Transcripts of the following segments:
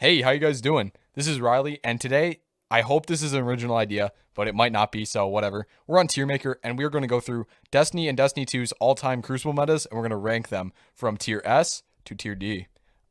Hey, how you guys doing? This is Riley, and today I hope this is an original idea, but it might not be, so whatever. We're on Tier Maker, and we're going to go through Destiny and Destiny 2's all-time Crucible metas, and we're going to rank them from Tier S to Tier D.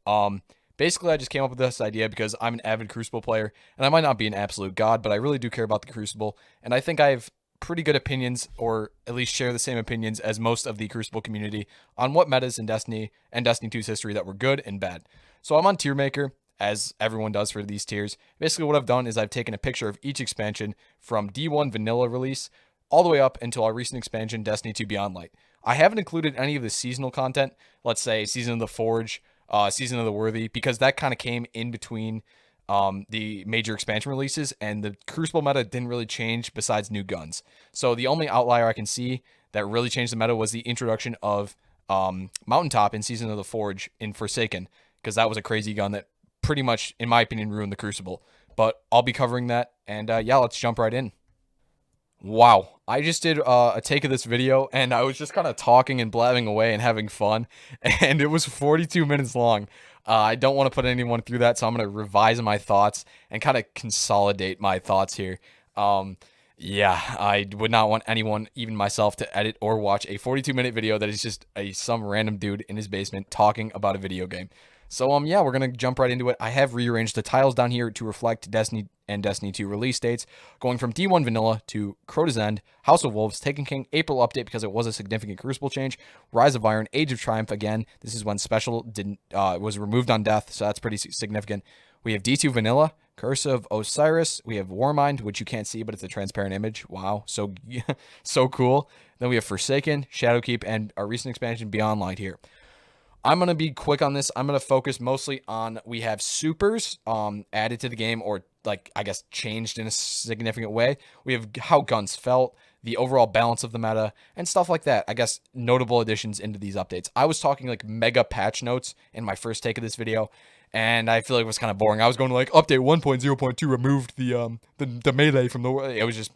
Um, Basically, I just came up with this idea because I'm an avid Crucible player, and I might not be an absolute god, but I really do care about the Crucible, and I think I have pretty good opinions, or at least share the same opinions as most of the Crucible community on what metas in Destiny and Destiny 2's history that were good and bad. So I'm on Tier Maker, as everyone does for these tiers. Basically, what I've done is I've taken a picture of each expansion from D1 vanilla release all the way up until our recent expansion, Destiny 2 Beyond Light. I haven't included any of the seasonal content, let's say Season of the Forge, Season of the Worthy, because that kind of came in between the major expansion releases, and the Crucible meta didn't really change besides new guns. So the only outlier I can see that really changed the meta was the introduction of Mountaintop in Season of the Forge in Forsaken, because that was a crazy gun that pretty much, in my opinion, ruined the Crucible. But I'll be covering that, and yeah, let's jump right in. Wow, I just did a take of this video, and I was just kind of talking and blabbing away and having fun, and it was 42 minutes long. I don't want to put anyone through that, so I'm going to revise my thoughts and kind of consolidate my thoughts here. Yeah, I would not want anyone, even myself, to edit or watch a 42-minute video that is just some random dude in his basement talking about a video game. So yeah, we're gonna jump right into it. I have rearranged the tiles down here to reflect Destiny and Destiny 2 release dates, going from D1 Vanilla to Crota's End, House of Wolves, Taken King, April update because it was a significant Crucible change, Rise of Iron, Age of Triumph again. This is when Special didn't was removed on death, so that's pretty significant. We have D2 Vanilla, Curse of Osiris. We have Warmind, which you can't see, but it's a transparent image. Wow, so so cool. Then we have Forsaken, Shadowkeep, and our recent expansion Beyond Light here. I'm going to be quick on this. I'm going to focus mostly on, we have supers added to the game, or like, I guess, changed in a significant way. We have how guns felt, the overall balance of the meta, and stuff like that. I guess notable additions into these updates. I was talking like mega patch notes in my first take of this video, and I feel like it was kind of boring. I was going like update 1.0.2 removed the melee from the,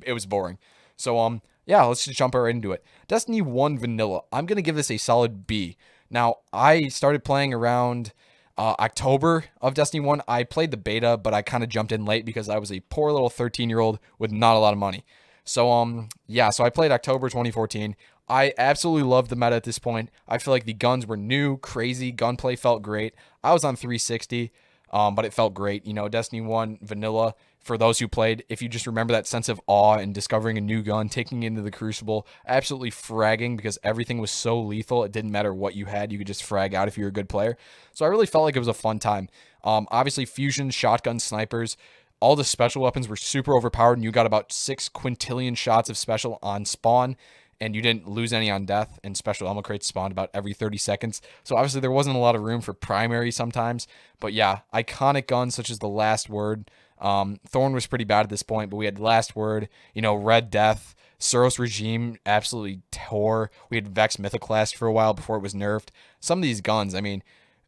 it was boring. So yeah, let's just jump right into it. Destiny 1 Vanilla. I'm going to give this a solid B. Now, I started playing around October of Destiny 1. I played the beta, but I kind of jumped in late because I was a poor little 13-year-old with not a lot of money. So, yeah, so I played October 2014. I absolutely loved the meta at this point. I feel like the guns were new, crazy. Gunplay felt great. I was on 360, but it felt great. You know, Destiny 1 Vanilla, for those who played, if you just remember that sense of awe and discovering a new gun, taking it into the Crucible, absolutely fragging because everything was so lethal. It didn't matter what you had. You could just frag out if you were a good player. So I really felt like it was a fun time. Obviously, fusion, shotgun, snipers, all the special weapons were super overpowered, and you got about 6 quintillion shots of special on spawn, and you didn't lose any on death, and special ammo crates spawned about every 30 seconds. So obviously there wasn't a lot of room for primary sometimes. But yeah, iconic guns such as the Last Word. Thorn was pretty bad at this point, but we had Last Word, you know, Red Death, Suros Regime absolutely tore. We had Vex Mythoclast for a while before it was nerfed. Some of these guns, I mean,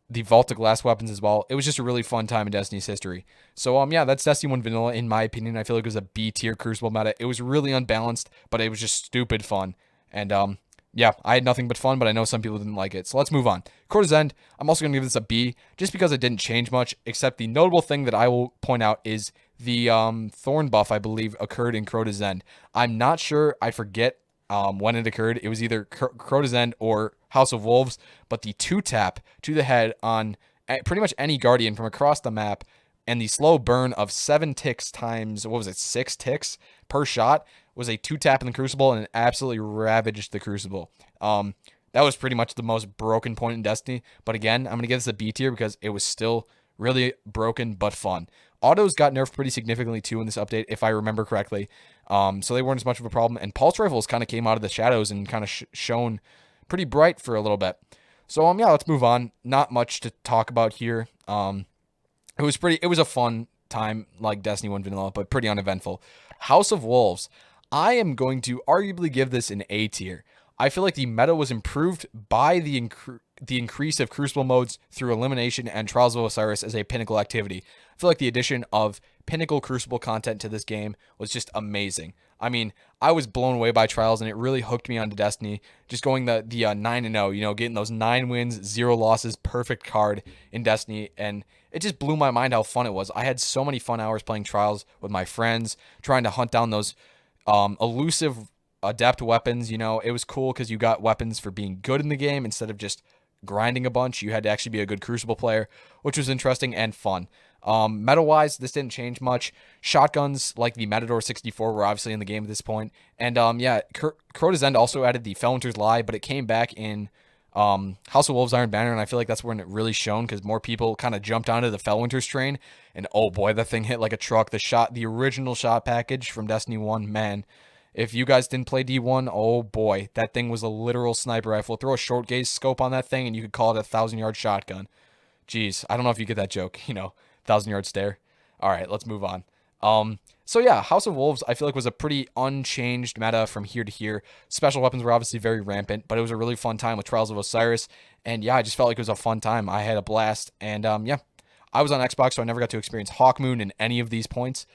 the Vault of Glass weapons as well. It was just a really fun time in Destiny's history. So yeah, that's Destiny 1 Vanilla in my opinion. I feel like it was a B tier Crucible meta. It was really unbalanced, but it was just stupid fun. And yeah, I had nothing but fun, but I know some people didn't like it. So let's move on. Crota's End, I'm also going to give this a B, just because it didn't change much, except the notable thing that I will point out is the Thorn buff, I believe, occurred in Crota's End. I'm not sure, I forget when it occurred. It was either Crota's End or House of Wolves, but the 2-tap to the head on pretty much any Guardian from across the map, and the slow burn of 7 ticks times, what was it, 6 ticks per shot, was a 2-tap in the Crucible, and it absolutely ravaged the Crucible. That was pretty much the most broken point in Destiny, but again, I'm going to give this a B tier because it was still really broken but fun. Autos got nerfed pretty significantly too in this update, if I remember correctly, so they weren't as much of a problem, and pulse rifles kind of came out of the shadows and kind of shone pretty bright for a little bit. So yeah, let's move on. Not much to talk about here. It was a fun time like Destiny 1 Vanilla, but pretty uneventful. House of Wolves. I am going to arguably give this an A tier. I feel like the meta was improved by the increase of Crucible modes through elimination and Trials of Osiris as a pinnacle activity. I feel like the addition of pinnacle Crucible content to this game was just amazing. I mean, I was blown away by Trials, and it really hooked me onto Destiny. Just going the 9-0, you know, getting those 9 wins, 0 losses, perfect card in Destiny, and it just blew my mind how fun it was. I had so many fun hours playing Trials with my friends, trying to hunt down those elusive adept weapons. It was cool because you got weapons for being good in the game instead of just grinding a bunch. You had to actually be a good Crucible player, which was interesting and fun. Meta-wise, this didn't change much. Shotguns like the Matador 64 were obviously in the game at this point. And yeah, Crota's End also added the Felwinter's Lie, but it came back in House of Wolves Iron Banner, and I feel like that's when it really shone because more people kind of jumped onto the Felwinter's train. And oh boy, that thing hit like a truck. The original shot package from Destiny 1, man. If you guys didn't play D1, oh boy, that thing was a literal sniper rifle. Throw a short gaze scope on that thing, and you could call it a 1,000-yard shotgun. Jeez, I don't know if you get that joke, 1,000-yard stare. All right, let's move on. So yeah, House of Wolves, I feel like was a pretty unchanged meta from here to here. Special weapons were obviously very rampant, but it was a really fun time with Trials of Osiris. And yeah, I just felt like it was a fun time. I had a blast. And yeah, I was on Xbox, so I never got to experience Hawkmoon in any of these points.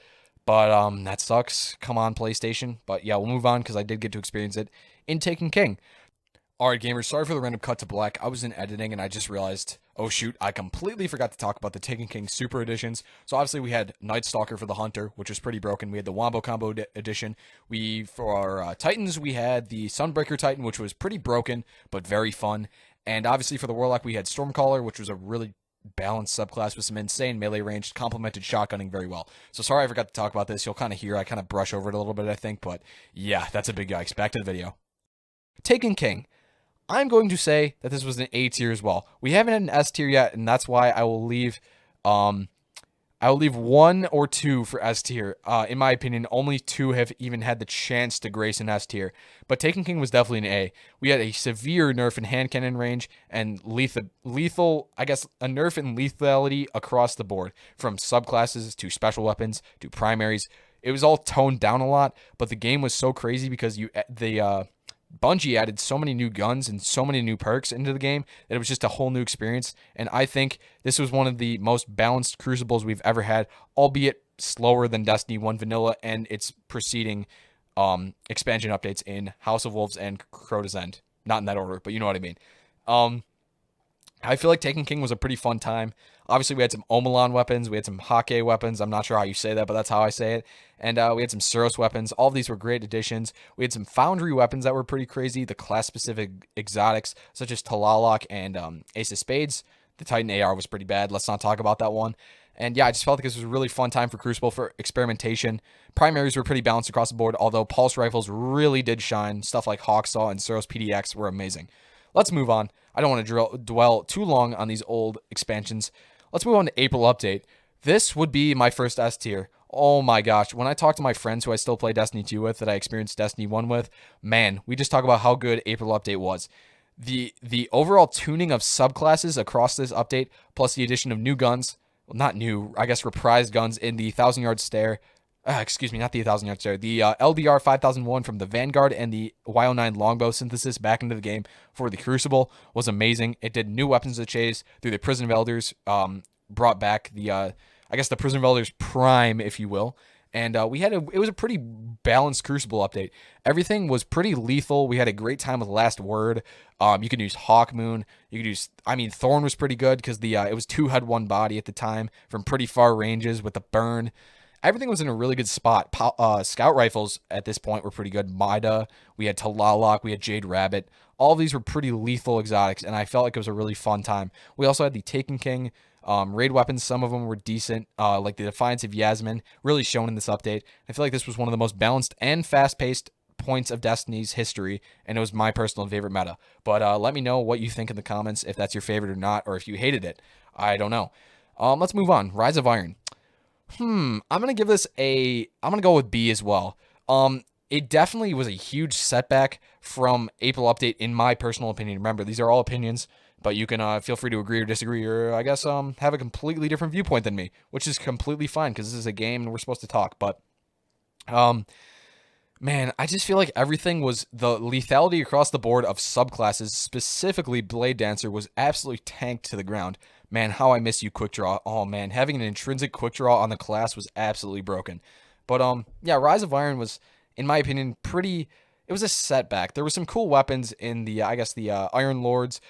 But that sucks. Come on, PlayStation. But yeah, we'll move on because I did get to experience it in Taken King. All right, gamers, sorry for the random cut to black. I was in editing and I just realized, oh shoot, I completely forgot to talk about the Taken King Super Editions. So obviously we had Night Stalker for the Hunter, which was pretty broken. We had the Wombo Combo Edition. For our Titans, we had the Sunbreaker Titan, which was pretty broken, but very fun. And obviously for the Warlock, we had Stormcaller, which was a really balanced subclass with some insane melee range, complemented shotgunning very well. So sorry I forgot to talk about this. You'll kind of hear I kind of brush over it a little bit, I think. But yeah, that's a big yikes. Back to the video. Taken King. I'm going to say that this was an A tier as well. We haven't had an S tier yet, and that's why I will leave 1 or 2 for S tier. In my opinion, only 2 have even had the chance to grace an S tier. But Taken King was definitely an A. We had a severe nerf in hand cannon range and lethal, I guess, a nerf in lethality across the board, from subclasses to special weapons to primaries. It was all toned down a lot, but the game was so crazy because Bungie added so many new guns and so many new perks into the game that it was just a whole new experience. And I think this was one of the most balanced Crucibles we've ever had, albeit slower than Destiny 1 Vanilla and its preceding expansion updates in House of Wolves and Crota's End. Not in that order, but you know what I mean. I feel like Taken King was a pretty fun time. Obviously, we had some Omelon weapons. We had some Hake weapons. I'm not sure how you say that, but that's how I say it. And we had some Suros weapons. All of these were great additions. We had some Foundry weapons that were pretty crazy. The class-specific exotics, such as Talalok and Ace of Spades. The Titan AR was pretty bad. Let's not talk about that one. And yeah, I just felt like this was a really fun time for Crucible for experimentation. Primaries were pretty balanced across the board, although Pulse Rifles really did shine. Stuff like Hawksaw and Suros PDX were amazing. Let's move on. I don't want to dwell too long on these old expansions. Let's move on to April Update. This would be my first S tier. Oh my gosh. When I talk to my friends who I still play Destiny 2 with, that I experienced Destiny 1 with, man, we just talk about how good April Update was. The overall tuning of subclasses across this update, plus the addition of new guns, well, not new, I guess reprised guns in the 1,000-yard stare. Excuse me, not the 1,000-yard stare. The LDR 5001 from the Vanguard and the Y09 longbow synthesis back into the game for the Crucible was amazing. It did new weapons to chase through the Prison of Elders, brought back the, I guess the Prison of Elders Prime, if you will. And it was a pretty balanced Crucible update. Everything was pretty lethal. We had a great time with Last Word. You could use Hawkmoon. You could use, Thorn was pretty good because it was 2 head 1 body at the time from pretty far ranges with the burn. Everything was in a really good spot. Scout rifles at this point were pretty good. Mida, we had Talalok, we had Jade Rabbit. All of these were pretty lethal exotics, and I felt like it was a really fun time. We also had the Taken King raid weapons. Some of them were decent, like the Defiance of Yasmin, really shown in this update. I feel like this was one of the most balanced and fast-paced points of Destiny's history, and it was my personal favorite meta. But let me know what you think in the comments, if that's your favorite or not, or if you hated it. I don't know. Let's move on. Rise of Iron. I'm going to give this I'm going to go with B as well. It definitely was a huge setback from April Update, in my personal opinion. Remember, these are all opinions, but you can feel free to agree or disagree, or I guess have a completely different viewpoint than me, which is completely fine because this is a game and we're supposed to talk. But man, I just feel like everything was, the lethality across the board of subclasses, specifically Blade Dancer, was absolutely tanked to the ground. Man, how I miss you, Quick Draw. Oh man, having an intrinsic Quick Draw on the class was absolutely broken. But yeah, Rise of Iron was, in my opinion, it was a setback. There were some cool weapons in the, I guess the Iron Lords.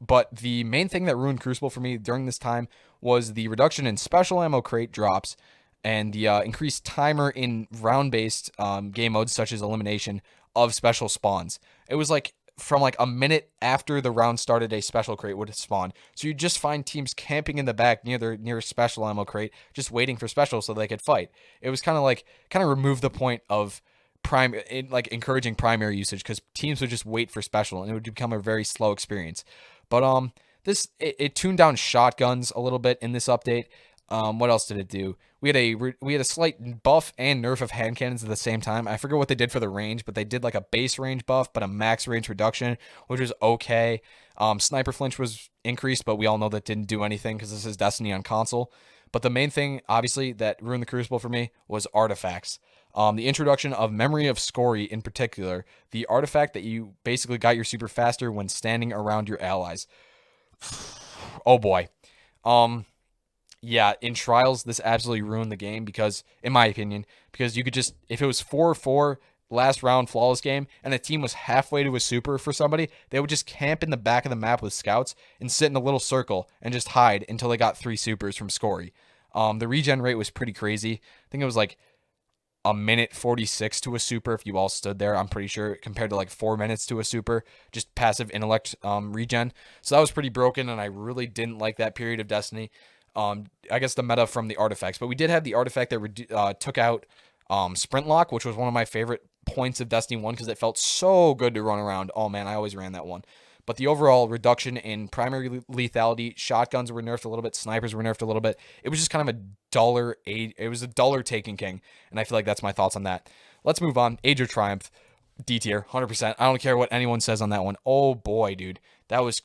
But the main thing that ruined Crucible for me during this time was the reduction in special ammo crate drops and the increased timer in round-based game modes such as elimination of special spawns. It was like from like a minute after the round started, a special crate would spawn. So you just find teams camping in the back near their nearest special ammo crate, just waiting for special so they could fight. It was kind of remove the point of like encouraging primary usage because teams would just wait for special and it would become a very slow experience. But it tuned down shotguns a little bit in this update. What else did it do? We had a slight buff and nerf of hand cannons at the same time. I forget what they did for the range, but they did like a base range buff, but a max range reduction, which was okay. Sniper flinch was increased, but we all know that didn't do anything because this is Destiny on console. But the main thing, obviously, that ruined the Crucible for me was artifacts. The introduction of Memory of Scory in particular, the artifact that you basically got your super faster when standing around your allies. Oh boy. Yeah, in Trials, this absolutely ruined the game because, in my opinion, because you could just, if it was 4-4 last round flawless game and the team was halfway to a super for somebody, they would just camp in the back of the map with scouts and sit in a little circle and just hide until they got 3 supers from Scory. The regen rate was pretty crazy. I think it was like a minute 46 to a super if you all stood there, I'm pretty sure, compared to like 4 minutes to a super, just passive intellect regen. So that was pretty broken, and I really didn't like that period of Destiny. I guess the meta from the artifacts, but we did have the artifact that took out sprint lock, which was one of my favorite points of Destiny 1 because it felt so good to run around. Oh man, I always ran that one. But the overall reduction in primary lethality, shotguns were nerfed a little bit, snipers were nerfed a little bit. It was just kind of a duller age. It was a duller Taken King, and I feel like that's my thoughts on that. Let's move on. Age of Triumph, D tier, 100%. I don't care what anyone says on that one. Oh boy, dude, that was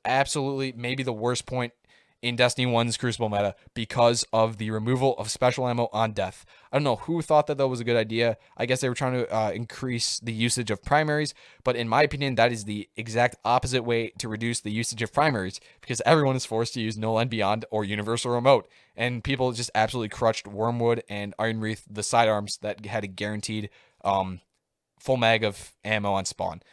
absolutely maybe the worst point in Destiny 1's Crucible meta because of the removal of special ammo on death. I don't know who thought that was a good idea. I guess they were trying to increase the usage of primaries, but in my opinion, that is the exact opposite way to reduce the usage of primaries because everyone is forced to use Null and Beyond or Universal Remote, and people just absolutely crutched Wormwood and Iron Wreath, the sidearms that had a guaranteed full mag of ammo on spawn.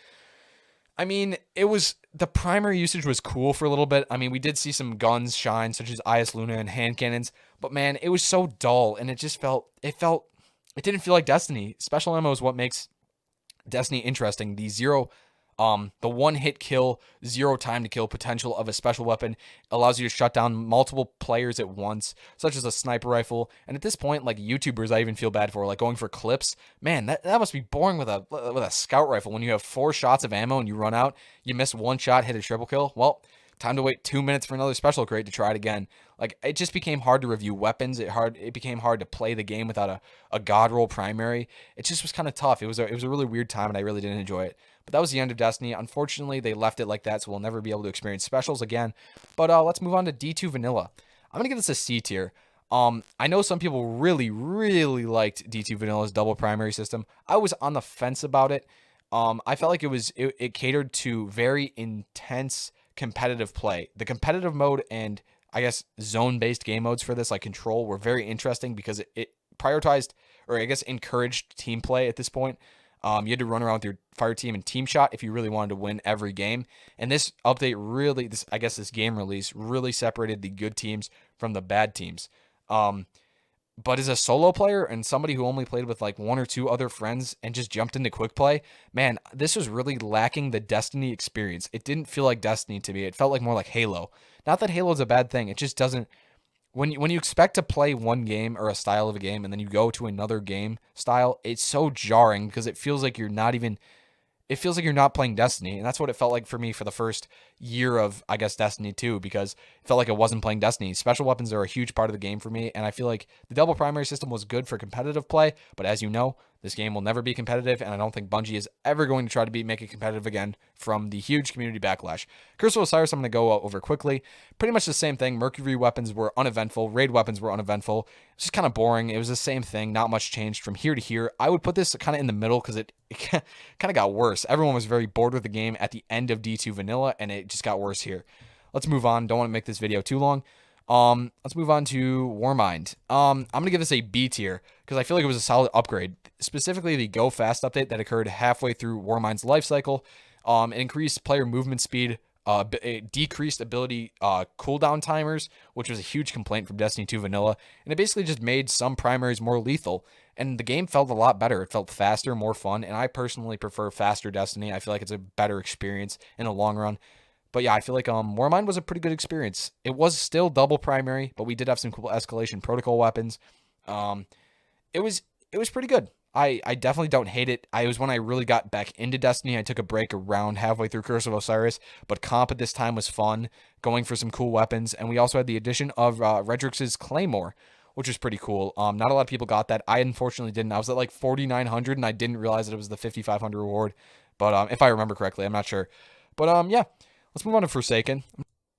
I mean, the primary usage was cool for a little bit. I mean, we did see some guns shine, such as IS Luna and hand cannons, but man, it was so dull, and it didn't feel like Destiny. Special ammo is what makes Destiny interesting. The one-hit kill, 0 time to kill potential of a special weapon allows you to shut down multiple players at once, such as a sniper rifle. And at this point, like YouTubers, I even feel bad for, like going for clips. Man, that must be boring with a scout rifle when you have 4 shots of ammo and you run out, you miss 1 shot, hit a triple kill. Well, time to wait 2 minutes for another special crate to try it again. Like, it just became hard to review weapons. It became hard to play the game without a god roll primary. It just was kind of tough. It was a really weird time, and I really didn't enjoy it. But that was the end of Destiny. Unfortunately, they left it like that, so we'll never be able to experience specials again. But let's move on to D2 Vanilla. I'm going to give this a C tier. I know some people really, really liked D2 Vanilla's double primary system. I was on the fence about it. I felt like it catered to very intense competitive play. The competitive mode and I guess zone-based game modes for this, like Control, were very interesting because it prioritized, or I guess encouraged, team play at this point. You had to run around with your fire team and team shot if you really wanted to win every game. And this update really, this game release really separated the good teams from the bad teams. But as a solo player and somebody who only played with like 1 or 2 other friends and just jumped into quick play, man, this was really lacking the Destiny experience. It didn't feel like Destiny to me. It felt like more like Halo. Not that Halo is a bad thing. It just doesn't. When you expect to play one game or a style of a game and then you go to another game style, it's so jarring because it feels like you're not playing Destiny. And that's what it felt like for me for the first year of, I guess, Destiny 2, because it felt like I wasn't playing Destiny. Special weapons are a huge part of the game for me, and I feel like the double primary system was good for competitive play, but as you know, this game will never be competitive, and I don't think Bungie is ever going to try to make it competitive again from the huge community backlash. Curse of Osiris, I'm going to go over quickly. Pretty much the same thing. Mercury weapons were uneventful. Raid weapons were uneventful. It's just kind of boring. It was the same thing. Not much changed from here to here. I would put this kind of in the middle because it kind of got worse. Everyone was very bored with the game at the end of D2 Vanilla, and it just got worse here. Let's move on. Don't want to make this video too long. Let's move on to Warmind. I'm going to give this a B tier because I feel like it was a solid upgrade. Specifically, the Go Fast update that occurred halfway through Warmind's life cycle. It increased player movement speed decreased ability cooldown timers, which was a huge complaint from Destiny 2 Vanilla, and it basically just made some primaries more lethal. And the game felt a lot better. It felt faster, more fun, and I personally prefer faster Destiny. I feel like it's a better experience in the long run. But yeah, I feel like Warmind was a pretty good experience. It was still double primary, but we did have some cool escalation protocol weapons. Um, it was it was pretty good. I definitely don't hate it. I was when I really got back into Destiny. I took a break around halfway through Curse of Osiris, but comp at this time was fun, going for some cool weapons, and we also had the addition of Redrix's Claymore, which was pretty cool. Not a lot of people got that. I unfortunately didn't. I was at like 4,900, and I didn't realize that it was the 5,500 reward. But if I remember correctly, I'm not sure. But yeah, let's move on to Forsaken.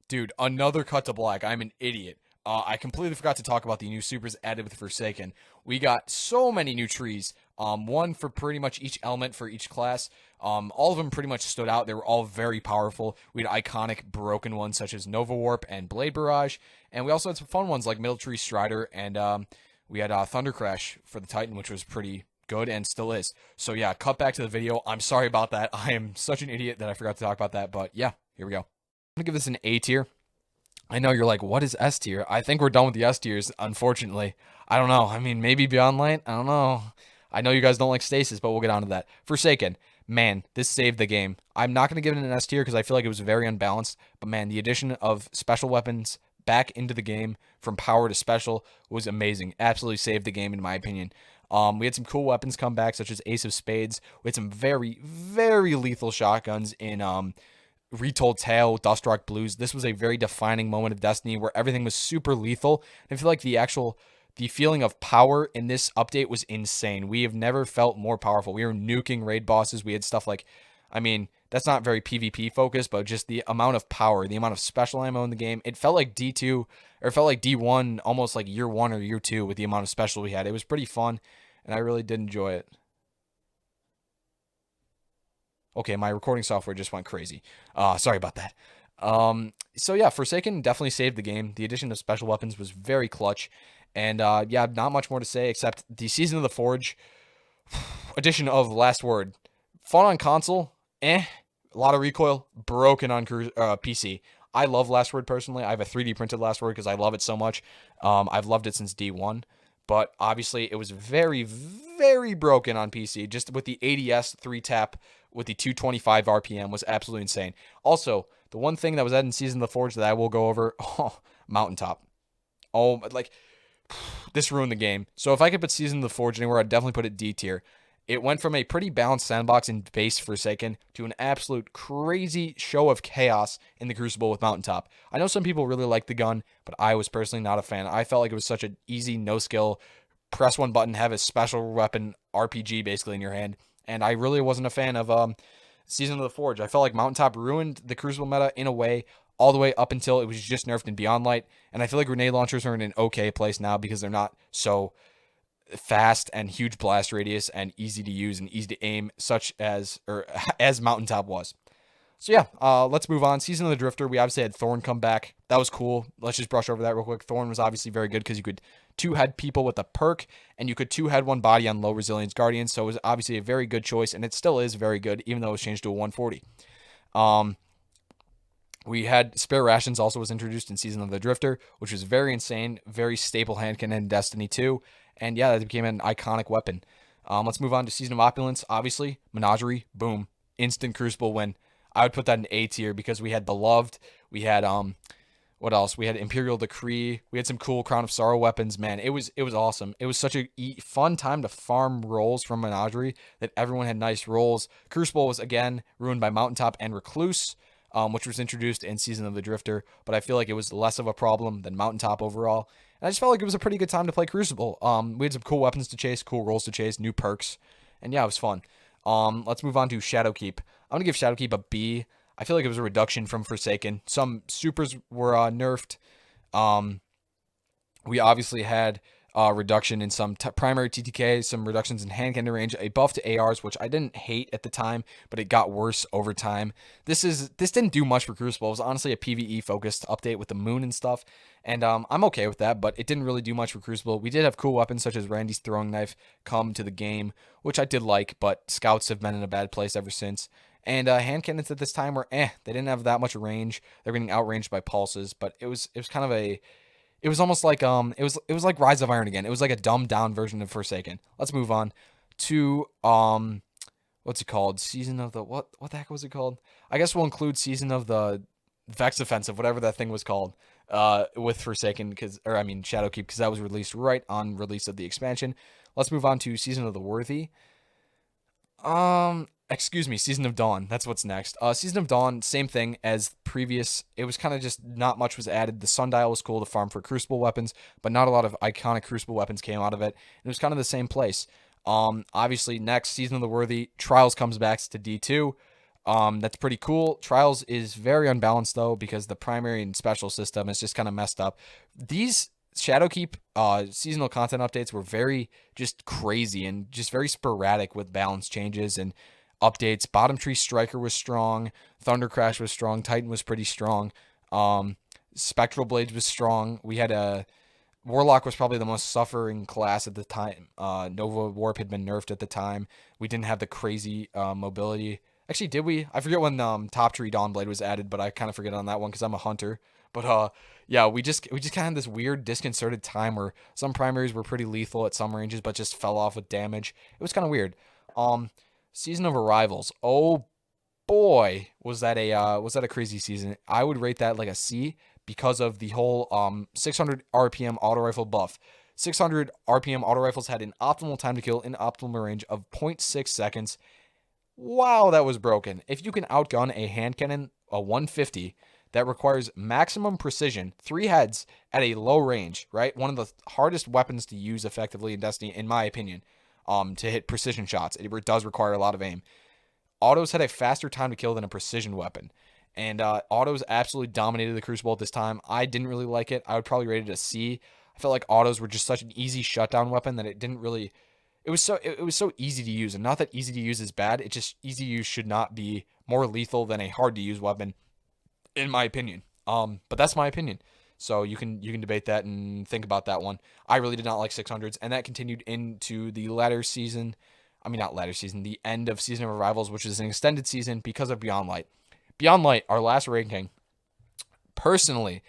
Dude, another cut to black. I'm an idiot. I completely forgot to talk about the new supers added with Forsaken. We got so many new trees. One for pretty much each element for each class. All of them pretty much stood out. They were all very powerful. We had iconic broken ones such as Nova Warp and Blade Barrage. And we also had some fun ones like Military Strider. And we had Thunder Crash for the Titan, which was pretty good and still is. So yeah, cut back to the video. I'm sorry about that. I am such an idiot that I forgot to talk about that. But yeah, here we go. I'm going to give this an A tier. I know you're like, what is S tier? I think we're done with the S tiers, unfortunately. I don't know. I mean, maybe Beyond Light? I don't know. I know you guys don't like Stasis, but we'll get on to that. Forsaken. Man, this saved the game. I'm not going to give it an S tier because I feel like it was very unbalanced. But man, the addition of special weapons back into the game from power to special was amazing. Absolutely saved the game in my opinion. We had some cool weapons come back, such as Ace of Spades. We had some very, very lethal shotguns in Retold Tale, Dustrock Blues. This was a very defining moment of Destiny where everything was super lethal. I feel like the feeling of power in this update was insane. We have never felt more powerful. We were nuking raid bosses. We had stuff like, I mean, that's not very PvP focused, but just the amount of power, the amount of special ammo in the game. It felt like D2, or it felt like D1, almost like year 1 or year 2 with the amount of special we had. It was pretty fun, and I really did enjoy it. Okay, my recording software just went crazy. Sorry about that. So yeah, Forsaken definitely saved the game. The addition of special weapons was very clutch. And yeah, not much more to say except the Season of the Forge edition of Last Word. Fun on console, a lot of recoil, broken on PC. I love Last Word personally. I have a 3D printed Last Word because I love it so much. I've loved it since D1. But obviously, it was very, very broken on PC. Just with the ADS 3-tap with the 225 RPM was absolutely insane. Also, the one thing that was added in Season of the Forge that I will go over, Mountaintop. Oh, like, this ruined the game. So if I could put Season of the Forge anywhere, I'd definitely put it D tier. It went from a pretty balanced sandbox in base Forsaken to an absolute crazy show of chaos in the Crucible with Mountaintop. I know some people really like the gun, but I was personally not a fan. I felt like it was such an easy, no-skill, press one button, have a special weapon RPG basically in your hand, and I really wasn't a fan of Season of the Forge. I felt like Mountaintop ruined the Crucible meta in a way, all the way up until it was just nerfed in Beyond Light, and I feel like grenade launchers are in an okay place now because they're not so fast and huge blast radius and easy to use and easy to aim, such as as Mountaintop was. So yeah, let's move on. Season of the Drifter, we obviously had Thorn come back. That was cool. Let's just brush over that real quick. Thorn was obviously very good because you could two-head people with a perk, and you could two-head one body on low resilience Guardians, so it was obviously a very good choice, and it still is very good, even though it was changed to a 140. We had Spare Rations also was introduced in Season of the Drifter, which was very insane, very staple hand cannon in Destiny 2. And yeah, that became an iconic weapon. Let's move on to Season of Opulence. Obviously, Menagerie, boom, instant Crucible win. I would put that in A tier because we had Beloved. We had what else? We had Imperial Decree. We had some cool Crown of Sorrow weapons. Man, it was awesome. It was such a fun time to farm rolls from Menagerie that everyone had nice rolls. Crucible was again ruined by Mountaintop and Recluse, which was introduced in Season of the Drifter, but I feel like it was less of a problem than Mountaintop overall. And I just felt like it was a pretty good time to play Crucible. We had some cool weapons to chase, cool rolls to chase, new perks, and yeah, it was fun. Let's move on to Shadowkeep. I'm going to give Shadowkeep a B. I feel like it was a reduction from Forsaken. Some supers were nerfed. We obviously had reduction in some primary TTK, some reductions in hand cannon range, a buff to ARs, which I didn't hate at the time, but it got worse over time. This didn't do much for Crucible. It was honestly a PvE focused update with the moon and stuff, and I'm okay with that, but it didn't really do much for Crucible. We did have cool weapons such as Randy's throwing knife come to the game, which I did like, but scouts have been in a bad place ever since. And hand cannons at this time were they didn't have that much range. They're getting outranged by pulses, but it was kind of it was almost like it was like Rise of Iron again. It was like a dumbed down version of Forsaken. Let's move on to what's it called? Season of the what the heck was it called? I guess we'll include Season of the Vex Offensive, whatever that thing was called, with Forsaken, Shadowkeep, because that was released right on release of the expansion. Let's move on to Season of the Worthy. Excuse me, Season of Dawn. That's what's next. Season of Dawn, same thing as previous. It was kind of just not much was added. The Sundial was cool to farm for Crucible weapons, but not a lot of iconic Crucible weapons came out of it. It was kind of the same place. Obviously, next, Season of the Worthy, Trials comes back to D2. That's pretty cool. Trials is very unbalanced, though, because the primary and special system is just kind of messed up. These Shadowkeep seasonal content updates were very just crazy and just very sporadic with balance changes and updates. Bottom Tree Striker was strong. Thunder Crash was strong. Titan was pretty strong. Spectral Blades was strong. We had a Warlock was probably the most suffering class at the time. Nova Warp had been nerfed at the time. We didn't have the crazy mobility. Actually, did we? I forget when Top Tree Dawnblade was added, but I kind of forget on that one because I'm a hunter. But yeah, we just kind of had this weird disconcerted time where some primaries were pretty lethal at some ranges, but just fell off with damage. It was kind of weird. Season of Arrivals. Oh boy, was that a crazy season. I would rate that like a C because of the whole 600 RPM auto rifle buff. 600 RPM auto rifles had an optimal time to kill in optimal range of 0.6 seconds. Wow, that was broken. If you can outgun a hand cannon, a 150, that requires maximum precision, 3 heads at a low range, right? One of the hardest weapons to use effectively in Destiny, in my opinion, to hit precision shots. It does require a lot of aim. Autos had a faster time to kill than a precision weapon. And autos absolutely dominated the Crucible at this time. I didn't really like it. I would probably rate it a C. I felt like autos were just such an easy shutdown weapon that it didn't really... It was so easy to use. And not that easy to use is bad. It just easy to use should not be more lethal than a hard to use weapon, in my opinion. But that's my opinion. So you can debate that and think about that one. I really did not like 600s, and that continued into the latter season. I mean, not latter season, the end of Season of Arrivals, which is an extended season because of Beyond Light. Beyond Light, our last ranking. Personally,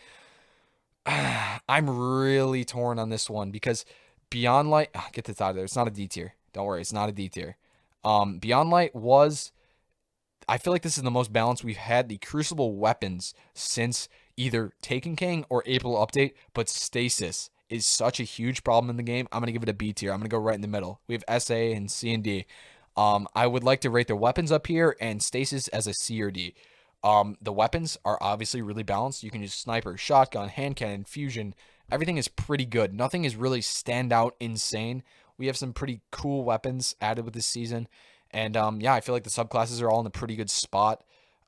I'm really torn on this one because Beyond Light, get this out of there. It's not a D tier. Don't worry, it's not a D tier. Beyond Light was, I feel like this is the most balanced we've had the Crucible weapons since either Taken King or April update, but stasis is such a huge problem in the game. I'm going to give it a B tier. I'm going to go right in the middle. We have SA and C and D. I would like to rate their weapons up here and stasis as a C or D. The weapons are obviously really balanced. You can use sniper, shotgun, hand cannon, fusion. Everything is pretty good. Nothing is really standout insane. We have some pretty cool weapons added with this season. And yeah, I feel like the subclasses are all in a pretty good spot.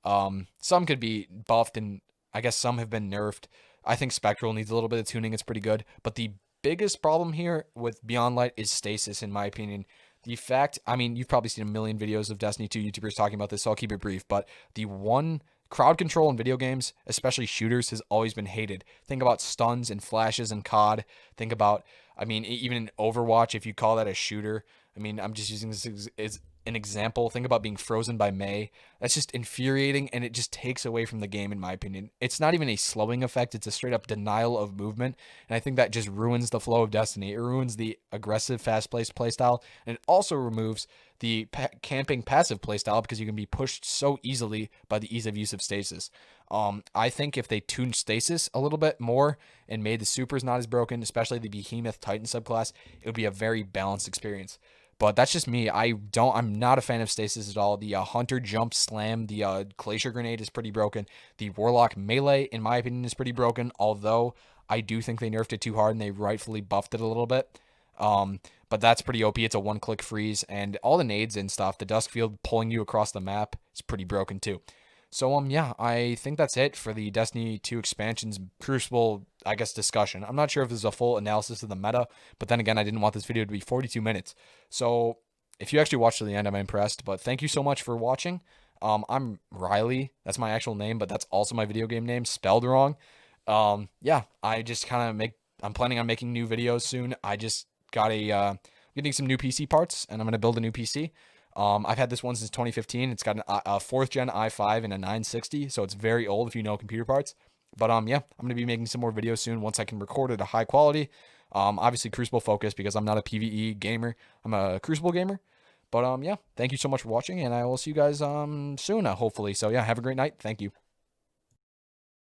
Some could be buffed, and I guess some have been nerfed. I think Spectral needs a little bit of tuning. It's pretty good. But the biggest problem here with Beyond Light is stasis, in my opinion. The fact, I mean, you've probably seen a million videos of Destiny 2 YouTubers talking about this, so I'll keep it brief. But the one crowd control in video games, especially shooters, has always been hated. Think about stuns and flashes in COD. Think about, I mean, even in Overwatch, if you call that a shooter. I mean, I'm just using this as an example. Think about being frozen by May. That's just infuriating, and it just takes away from the game, in my opinion. It's not even a slowing effect. It's a straight up denial of movement, and I think that just ruins the flow of Destiny. It ruins the aggressive, fast-paced playstyle, and it also removes the camping passive playstyle because you can be pushed so easily by the ease of use of stasis. I think if they tuned stasis a little bit more and made the supers not as broken, especially the Behemoth Titan subclass, it would be a very balanced experience. But that's just me. I'm not a fan of stasis at all. The Hunter Jump Slam, the Glacier Grenade is pretty broken. The Warlock Melee, in my opinion, is pretty broken. Although I do think they nerfed it too hard and they rightfully buffed it a little bit. But that's pretty OP. It's a one-click freeze. And all the nades and stuff, the Dusk Field pulling you across the map is pretty broken too. So, yeah, I think that's it for the Destiny 2 expansions Crucible, I guess, discussion. I'm not sure if this is a full analysis of the meta, but then again, I didn't want this video to be 42 minutes. So, if you actually watched to the end, I'm impressed. But thank you so much for watching. I'm Riley. That's my actual name, but that's also my video game name, spelled wrong. Yeah, I just kind of I'm planning on making new videos soon. I just got getting some new PC parts, and I'm going to build a new PC. I've had this one since 2015. It's got a fourth gen i5 and a 960, so it's very old if you know computer parts. But yeah, I'm gonna be making some more videos soon once I can record at a high quality. Obviously Crucible focused because I'm not a PvE gamer. I'm a Crucible gamer. But yeah, thank you so much for watching, and I will see you guys soon, hopefully. So yeah, have a great night. Thank you.